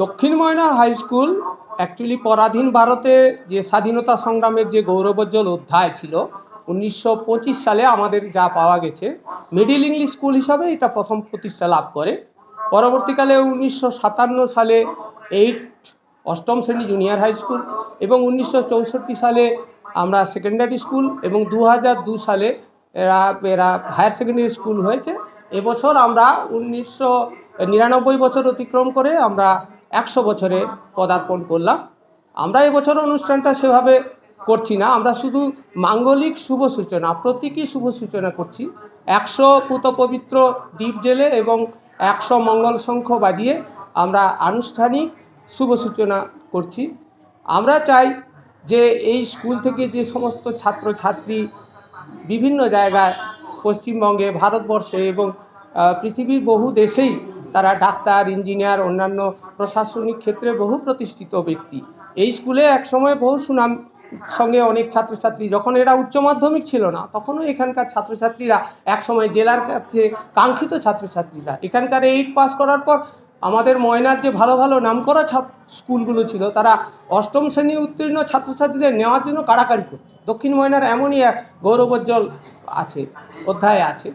দক্ষিণ ময়না high school actually পরাধীন ভারতে যে স্বাধীনতা সংগ্রামের যে গৌরবোজ্জ্বল অধ্যায় ছিল 1925 সালে আমাদের যা পাওয়া গেছে, মিডিল ইংলিশ স্কুল হিসাবে এটা প্রথম প্রতিষ্ঠা লাভ করে। পরবর্তীকালে 1957 সালে অষ্টম শ্রেণী জুনিয়র হাই স্কুল এবং 1964 সালে আমরা সেকেন্ডারি স্কুল এবং 2002 সালে এরা হায়ার সেকেন্ডারি স্কুল হয়েছে। এবছর আমরা 1999 বছর অতিক্রম করে আমরা 100 বছরে পদার্পণ করলাম। আমরা এবছর অনুষ্ঠানটা সেভাবে করছি না, আমরা শুধু মাঙ্গলিক শুভ সূচনা, প্রতীকী শুভ সূচনা করছি। 100 পুত পবিত্র দ্বীপ জেলে এবং 100 মঙ্গল শঙ্খ বাজিয়ে আমরা আনুষ্ঠানিক শুভ সূচনা করছি। আমরা চাই যে এই স্কুল থেকে যে সমস্ত ছাত্রছাত্রী বিভিন্ন জায়গায় পশ্চিমবঙ্গে, ভারতবর্ষে এবং পৃথিবীর বহু দেশেই তারা ডাক্তার, ইঞ্জিনিয়ার, অন্যান্য প্রশাসনিক ক্ষেত্রে বহু প্রতিষ্ঠিত ব্যক্তি। এই স্কুলে একসময় বহু সুনাম সঙ্গে অনেক ছাত্রছাত্রী, যখন এরা উচ্চ মাধ্যমিক ছিল না তখনও এখানকার ছাত্রছাত্রীরা একসময় জেলার কাছে কাঙ্ক্ষিত ছাত্রছাত্রীরা এখানকার 8 পাস করার পর আমাদের ময়নার যে ভালো ভালো নামকরা স্কুলগুলো ছিল তারা অষ্টম শ্রেণী উত্তীর্ণ ছাত্রছাত্রীদের নেওয়ার জন্য কাড়াকাড়ি করত। দক্ষিণ ময়নার এমনই এক গৌরবোজ্জ্বল অধ্যায় আছে।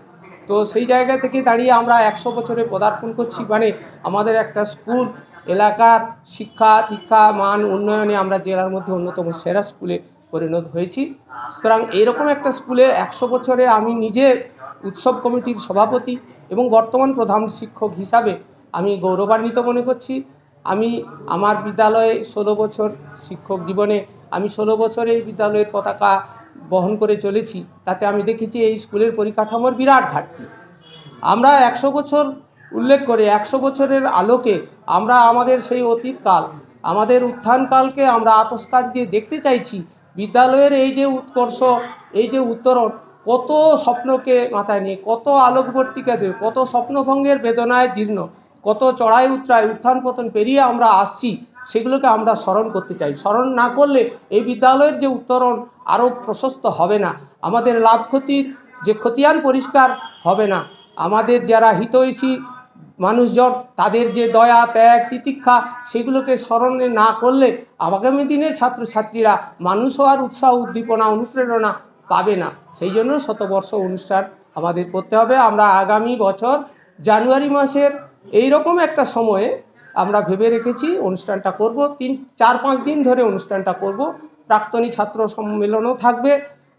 তো সেই জায়গা থেকে দাঁড়িয়ে আমরা 100 বছরে পদার্পণ করছি, মানে আমাদের একটা স্কুল এলাকার শিক্ষা দীক্ষা মান উন্নয়নে আমরা জেলার মধ্যে অন্যতম সেরা স্কুলে পরিণত হয়েছি। সুতরাং এইরকম একটা স্কুলে 100 বছরে আমি নিজে উৎসব কমিটির সভাপতি এবং বর্তমান প্রধান শিক্ষক হিসাবে আমি গৌরবান্বিত মনে করছি। আমি আমার বিদ্যালয়ে 16 বছর শিক্ষক জীবনে আমি 16 বছরে এই বিদ্যালয়ের পতাকা বহন করে চলেছি। তাতে আমি দেখেছি এই স্কুলের পরিকাঠামোর বিরাট ঘাটতি। আমরা 100 বছর উল্লেখ করে 100 বছরের আলোকে আমরা আমাদের সেই অতীতকাল, আমাদের উত্থানকালকে আমরা আতশকাচ দিয়ে দেখতে চাইছি। বিদ্যালয়ের এই যে উৎকর্ষ, এই যে উত্তরণ, কত স্বপ্নকে মাথায় নিয়ে, কত আলোকবর্তিকাদের, কত স্বপ্নভঙ্গের বেদনায় জীর্ণ, কত চড়াই উতরাই উত্থান পতন পেরিয়ে আমরা আসছি, সেগুলোকে আমরা স্মরণ করতে চাই। স্মরণ না করলে এই বিদ্যালয়ের যে উত্তরণ আরও প্রশস্ত হবে না, আমাদের লাভ ক্ষতির যে খতিয়ান পরিষ্কার হবে না, আমাদের যারা হিতৈষী মানুষজন তাদের যে দয়া ত্যাগ তিতিক্ষা সেগুলোকে স্মরণে না করলে আগামী দিনের ছাত্রছাত্রীরা মানুষ হওয়ার উৎসাহ উদ্দীপনা অনুপ্রেরণা পাবে না। সেই জন্য শতবর্ষ অনুষ্ঠান আমাদের করতে হবে। আমরা আগামী বছর জানুয়ারি মাসের এই রকম একটা সময়ে আমরা ভেবে রেখেছি অনুষ্ঠানটা করব। 4-5 দিন ধরে অনুষ্ঠানটা করব। প্রাক্তনী ছাত্র সম্মেলনও থাকবে,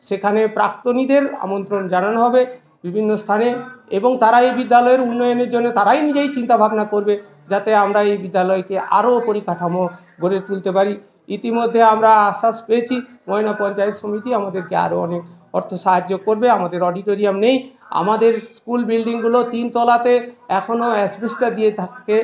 সেখানে প্রাক্তনীদের আমন্ত্রণ জানানো হবে বিভিন্ন স্থানে এবং তারা এই বিদ্যালয়ের উন্নয়নের জন্য তারাই নিজেই চিন্তাভাবনা করবে যাতে আমরা এই বিদ্যালয়কে আরও পরিকাঠামো গড়ে তুলতে পারি। ইতিমধ্যে আমরা আশ্বাস পেয়েছি ময়না পঞ্চায়েত সমিতি আমাদেরকে আরও অনেক অর্থ সাহায্য করবে। আমাদের অডিটোরিয়াম নেই, আমাদের স্কুল বিল্ডিংগুলো 3 তলাতে এখনও অ্যাসবেস্টস দিয়ে থাকে,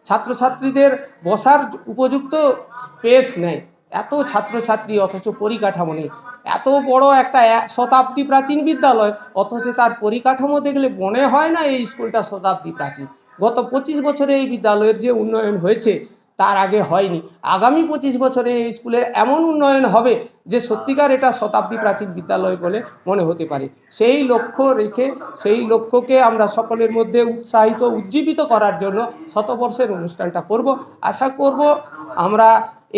ছাত্রছাত্রীদের বসার উপযুক্ত স্পেস নেই, এত ছাত্রছাত্রী অথচ পরিকাঠামো নেই। এত বড় একটা শতাব্দী প্রাচীন বিদ্যালয় অথচ তার পরিকাঠামো দেখলে মনে হয় না এই স্কুলটা শতাব্দী প্রাচীন। গত 25 বছরে এই বিদ্যালয়ের যে উন্নয়ন হয়েছে তার আগে হয়নি। আগামী 25 বছরে এই স্কুলের এমন উন্নয়ন হবে যে সত্যিকার এটা শতাব্দী প্রাচীন বিদ্যালয় বলে মনে হতে পারে। সেই লক্ষ্য রেখে সেই লক্ষ্যকে আমরা সকলের মধ্যে উৎসাহিত উজ্জীবিত করার জন্য শতবর্ষের অনুষ্ঠানটা করব। আশা করব আমরা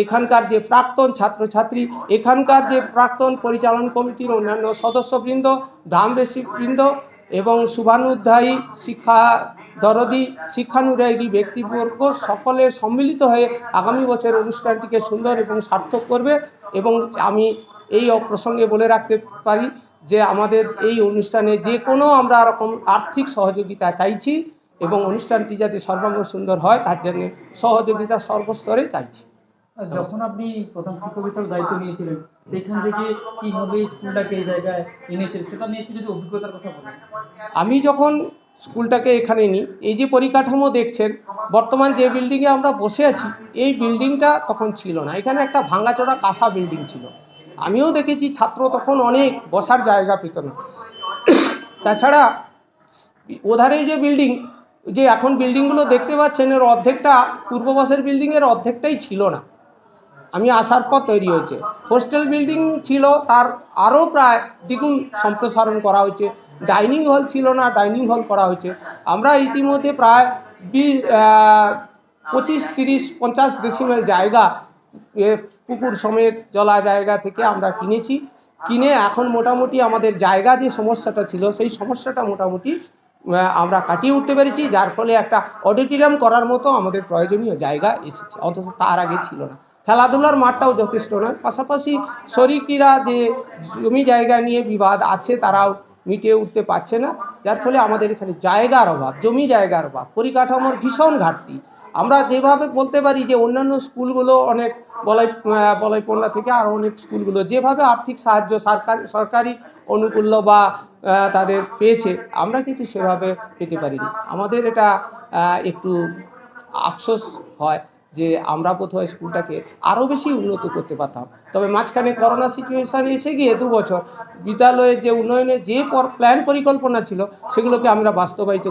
এখানকার যে প্রাক্তন ছাত্রছাত্রী, এখানকার যে প্রাক্তন পরিচালন কমিটির অন্যান্য সদস্যবৃন্দ, গ্রামবাসীবৃন্দ এবং শুভানুধ্যায়ী শিক্ষা দরদি শিক্ষানুরাগী ব্যক্তিবর্গ সকলের সম্মিলিত হয়ে আগামী বছর অনুষ্ঠানটিকে সুন্দর এবং সার্থক করবে। এবং আমি এই প্রসঙ্গে বলে রাখতে পারি যে আমাদের এই অনুষ্ঠানে যে কোনো আমরা রকম আর্থিক সহযোগিতা চাইছি এবং অনুষ্ঠানটি যাতে সর্বাঙ্গ সুন্দর হয় তার জন্য সহযোগিতা সর্বস্তরে চাইছি। যখন আপনি প্রধান শিক্ষক হিসেবে দায়িত্ব নিয়েছিলেন সেইখান থেকে কীভাবে স্কুলটাকে এই জায়গায় এনেছিলেন সেটা নিয়ে একটু যদি অভিজ্ঞতার কথা বলেন। আমি যখন স্কুলটাকে এখানে নিই, এই যে পরিকাঠামো দেখছেন বর্তমান যে বিল্ডিংয়ে আমরা বসে আছি এই বিল্ডিংটা তখন ছিল না, এখানে একটা ভাঙাচোরা কাঁসা বিল্ডিং ছিল। আমিও দেখেছি ছাত্র তখন অনেক বসার জায়গা পেত না। তাছাড়া ওধারে যে বিল্ডিং, যে এখন বিল্ডিংগুলো দেখতে পাচ্ছেন এর অর্ধেকটা পূর্ববাসের বিল্ডিংয়ের অর্ধেকটাই ছিল না, আমি আসার পর তৈরি হয়েছে। হোস্টেল বিল্ডিং ছিল, তার আরও প্রায় দ্বিগুণ সম্প্রসারণ করা হয়েছে। ডাইনিং হল ছিল না, ডাইনিং হল করা হয়েছে। আমরা ইতিমধ্যে প্রায় 25-30-50 ডেসিমেল জায়গা পুকুর সমেত জলা জায়গা থেকে আমরা কিনেছি। কিনে এখন মোটামুটি আমাদের জায়গা যে সমস্যাটা ছিল সেই সমস্যাটা মোটামুটি আমরা কাটিয়ে উঠতে পেরেছি, যার ফলে একটা অডিটোরিয়াম করার মতো আমাদের প্রয়োজনীয় জায়গা এসেছে, অন্তত তার আগে ছিল না। খেলাধুলার মাঠটাও যথেষ্ট নয়, পাশাপাশি শরিকিরা যে জমি জায়গা নিয়ে বিবাদ আছে তারাও মিটিয়ে উঠতে পারছে না, যার ফলে আমাদের এখানে জায়গার অভাব, জমি জায়গার অভাব, পরিকাঠামোর ভীষণ ঘাটতি। আমরা যেভাবে বলতে পারি যে অন্যান্য স্কুলগুলো অনেক বলাইপন্না থেকে আরও অনেক স্কুলগুলো যেভাবে আর্থিক সাহায্য সরকারি অনুকূল্য বা তাদের পেয়েছে, আমরা কিন্তু সেভাবে পেতে পারিনি। আমাদের এটা একটু আফসোস হয় যে আমরা বোধহয় স্কুলটাকে আরও বেশি উন্নত করতে পারতাম। তবে মাঝখানে করোনা সিচুয়েশান এসে গিয়ে 2 বছর বিদ্যালয়ের যে উন্নয়নের যে প্ল্যান পরিকল্পনা ছিল সেগুলোকে আমরা বাস্তবায়িত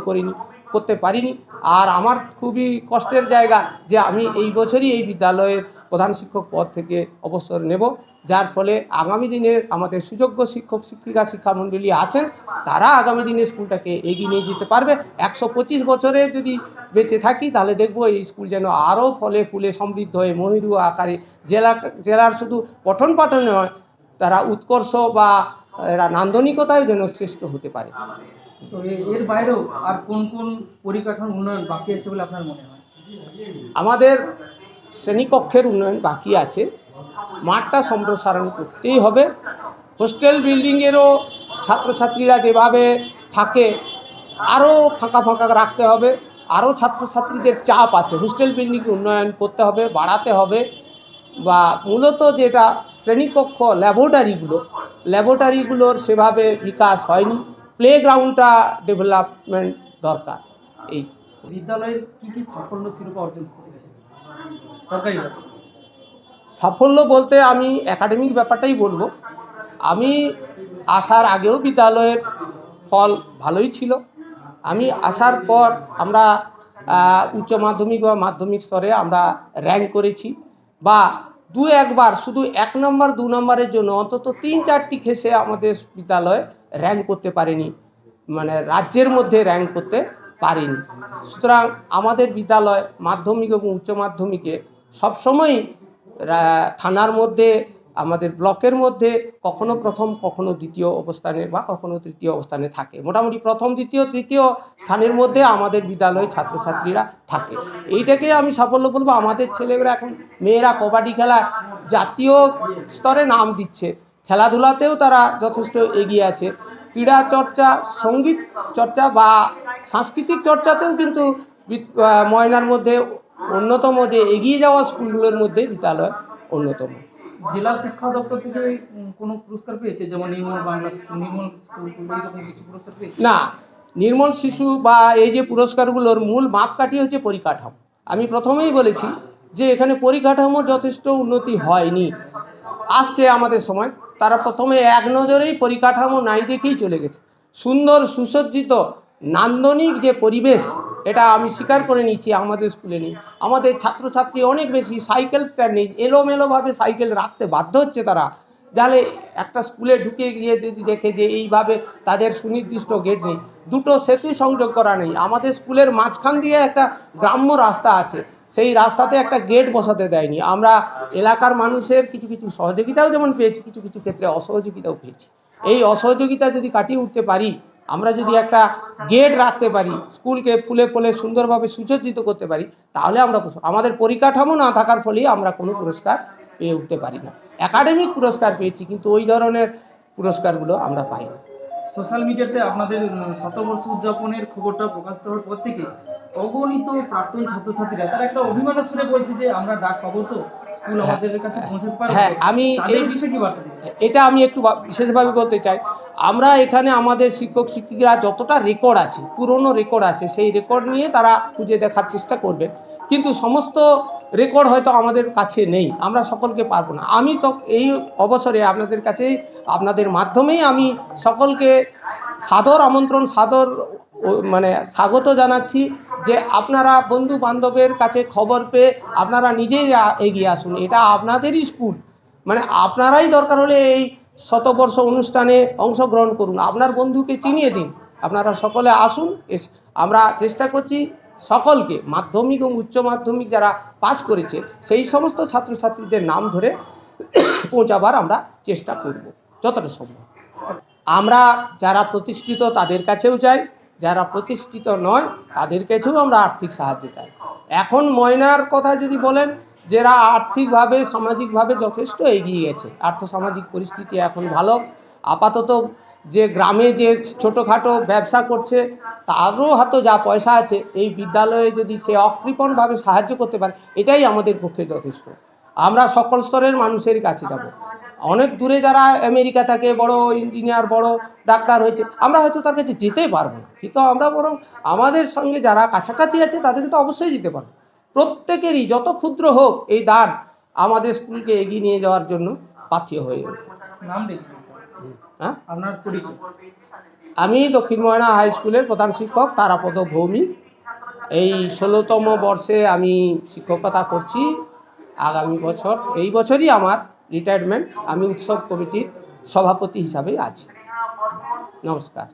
করতে পারিনি। আর আমার খুবই কষ্টের জায়গা যে আমি এই বছরই এই বিদ্যালয়ের প্রধান শিক্ষক পদ থেকে অবসর নেব, যার ফলে আগামী দিনের আমাদের সুযোগ্য শিক্ষক শিক্ষিকা শিক্ষামণ্ডলী আছেন, তারা আগামী দিনে স্কুলটাকে এগিয়ে নিয়ে যেতে পারবে। 125 বছরে যদি বেঁচে থাকি তাহলে দেখব এই স্কুল যেন আরও ফলে ফুলে সমৃদ্ধ হয়ে ময়ূর আকারে জেলার শুধু পঠন পাঠনে নয়, তারা উৎকর্ষ বা এরা নান্দনিকতায় যেন শ্রেষ্ঠ হতে পারে। তো এর বাইরেও আর কোন কোন পরিকাঠামোর উন্নয়ন বাকি আছে বলে আপনার মনে হয়? আমাদের শ্রেণীকক্ষের উন্নয়ন বাকি আছে, মাঠটা সম্প্রসারণ করতেই হবে। হোস্টেল বিল্ডিংয়েরও ছাত্রছাত্রীরা যেভাবে থাকে আরও ফাঁকা ফাঁকা রাখতে হবে, আরও ছাত্রছাত্রীদের চাপ আছে, হোস্টেল বিল্ডিং উন্নয়ন করতে হবে, বাড়াতে হবে। বা মূলত যেটা শ্রেণীকক্ষ ল্যাবরেটরিগুলোর সেভাবে বিকাশ হয়নি, প্লেগ্রাউন্ডটা ডেভেলপমেন্ট দরকার। এই বিদ্যালয়ের কি কি সাফল্য শিরোপা অর্জন করেছে সরকারিভাবে? সাফল্য বলতে আমি একাডেমিক ব্যাপারটাই বলবো। আমি আসার আগেও বিদ্যালয়ের ফল ভালোই ছিল। আমি আসার পর আমরা উচ্চ মাধ্যমিক বা মাধ্যমিক স্তরে আমরা র্যাঙ্ক করেছি, বা 2-1বার শুধু 1 নম্বর 2 নম্বরের জন্য অন্তত 3-4টি কেসে আমাদের বিদ্যালয় র্যাঙ্ক করতে পারেনি, মানে রাজ্যের মধ্যে র্যাঙ্ক করতে পারেনি। সুতরাং আমাদের বিদ্যালয় মাধ্যমিক এবং উচ্চ মাধ্যমিকে সবসময়ই থানার মধ্যে, আমাদের ব্লকের মধ্যে কখনো প্রথম কখনো দ্বিতীয় অবস্থানে বা কখনো তৃতীয় অবস্থানে থাকে। মোটামুটি প্রথম দ্বিতীয় তৃতীয় স্থানের মধ্যে আমাদের বিদ্যালয়ের ছাত্রছাত্রীরা থাকে। এইটাকে আমি সাফল্য বলবো। আমাদের ছেলেরা এখন মেয়েরা কবাডি খেলা জাতীয় স্তরে নাম দিচ্ছে, খেলাধুলাতেও তারা যথেষ্ট এগিয়ে আছে। ক্রীড়া চর্চা, সঙ্গীত চর্চা বা সাংস্কৃতিক চর্চাতেও কিন্তু ময়নার মধ্যে অন্যতম, যে এগিয়ে যাওয়া স্কুলগুলোর মধ্যে বিদ্যালয় অন্যতম। জেলা শিক্ষা দপ্তর থেকে কোনো পুরস্কার পেয়েছে, যেমন নির্মল বাংলা স্কুল, নির্মল স্কুল, এরকম কিছু পুরস্কার পেয়েছে? না, নির্মল শিশু বা এই যে পুরস্কারগুলোর মূল মাপকাঠি হচ্ছে পরিকাঠামো। আমি প্রথমেই বলেছি যে এখানে পরিকাঠামোর যথেষ্ট উন্নতি হয়নি। আসছে আমাদের সময়, তারা প্রথমে এক নজরেই পরিকাঠামো নাই দেখেই চলে গেছে। সুন্দর সুসজ্জিত নান্দনিক যে পরিবেশ, এটা আমি স্বীকার করে নিচ্ছি আমাদের স্কুলে নেই। আমাদের ছাত্রছাত্রী অনেক বেশি, সাইকেল স্ট্যান্ড নেই, এলোমেলোভাবে সাইকেল রাখতে বাধ্য হচ্ছে তারা। যাহলে একটা স্কুলে ঢুকে গিয়ে যদি দেখে যে এইভাবে তাদের সুনির্দিষ্ট গেট নেই, দুটো সেতু সংযোগ করা নেই, আমাদের স্কুলের মাঝখান দিয়ে একটা গ্রাম্য রাস্তা আছে, সেই রাস্তাতে একটা গেট বসাতে দেয়নি। আমরা এলাকার মানুষের কিছু কিছু সহযোগিতাও যেমন পেয়েছি, কিছু কিছু ক্ষেত্রে অসহযোগিতাও পেয়েছি। এই অসহযোগিতা যদি কাটিয়ে উঠতে পারি, আমরা যদি একটা গেট রাখতে পারি, স্কুলকে ফুলে ফুলে সুন্দরভাবে সুসজ্জিত করতে পারি, তাহলে আমরা আমাদের পরিকাঠামো না থাকার ফলেই আমরা কোনো পুরস্কার পেয়ে উঠতে পারি না। একাডেমিক পুরস্কার পেয়েছি, কিন্তু ওই ধরনের পুরস্কারগুলো আমরা পাই না। সোশ্যাল মিডিয়াতে আপনাদের শতবর্ষ উদযাপনের খবরটা প্রকাশিত হওয়ার পর থেকে অগণিত প্রাক্তন ছাত্রছাত্রীরা তারা একটা অভিমানের সুরে বলছে যে আমরা ডাক পাবো, তো স্কুল আমাদের কাছে পৌঁছতে পারবে। হ্যাঁ, আমি এই বিষয়ে কি বার্তা দিবেন? এটা আমি একটু বিশেষভাবে বলতে চাই। আমরা এখানে আমাদের শিক্ষক শিক্ষিকারা যতটা রেকর্ড আছে, পুরনো রেকর্ড আছে, সেই রেকর্ড নিয়ে তারা খুঁজে দেখার চেষ্টা করবেন, কিন্তু সমস্ত রেকর্ড হয়তো আমাদের কাছে নেই, আমরা সকলকে পারবো না। আমি তো এই অবসরে আপনাদের কাছে, আপনাদের মাধ্যমেই আমি সকলকে সাদর আমন্ত্রণ, মানে স্বাগত জানাচ্ছি যে আপনারা বন্ধু বান্ধবের কাছে খবর পেয়ে আপনারা নিজেই এগিয়ে আসুন। এটা আপনাদেরই স্কুল, মানে আপনারাই দরকার হলে এই শতবর্ষ অনুষ্ঠানে অংশগ্রহণ করুন, আপনার বন্ধুকে চিনিয়ে দিন। আপনারা সকলে আসুন। আমরা চেষ্টা করছি সকলকে মাধ্যমিক এবং উচ্চ মাধ্যমিক যারা পাস করেছে সেই সমস্ত ছাত্রছাত্রীদের নাম ধরে পৌঁছাবার আমরা চেষ্টা করব যতটা সম্ভব। আমরা যারা প্রতিষ্ঠিত তাদের কাছেও চাই, যারা প্রতিষ্ঠিত নয় তাদের কাছেও আমরা আর্থিক সাহায্য চাই। এখন ময়নার কথা যদি বলেন, যারা আর্থিকভাবে সামাজিকভাবে যথেষ্ট এগিয়ে গেছে, আর্থসামাজিক পরিস্থিতি এখন ভালো, আপাতত যে গ্রামে যে ছোটোখাটো ব্যবসা করছে তারও হাতে যা পয়সা আছে, এই বিদ্যালয়ে যদি সে অকৃপণভাবে সাহায্য করতে পারে এটাই আমাদের পক্ষে যথেষ্ট। আমরা সকল স্তরের মানুষের কাছে যাব। অনেক দূরে যারা আমেরিকা থাকে, বড় ইঞ্জিনিয়ার বড় ডাক্তার হয়েছে, আমরা হয়তো তার কাছে যেতেই পারবো না, কিন্তু আমরা বরং আমাদের সঙ্গে যারা কাছাকাছি আছে তাদেরকে তো অবশ্যই যেতে পারবো। প্রত্যেকেরই যত ক্ষুদ্র হোক এই দান আমাদের স্কুলকে এগিয়ে নিয়ে যাওয়ার জন্য পাথেয় হয়ে ওঠে। নাম দেখি স্যার, হ্যাঁ, আপনার পরিচয়। আমি দক্ষিণ ময়না হাই স্কুলের প্রধান শিক্ষক তারাপদ ভৌমিক। এই 16তম বর্ষে আমি শিক্ষকতা করছি। আগামী বছর, এই বছরই আমার রিটায়ারমেন্ট। আমি উৎসব কমিটির সভাপতি হিসাবে আছি। নমস্কার।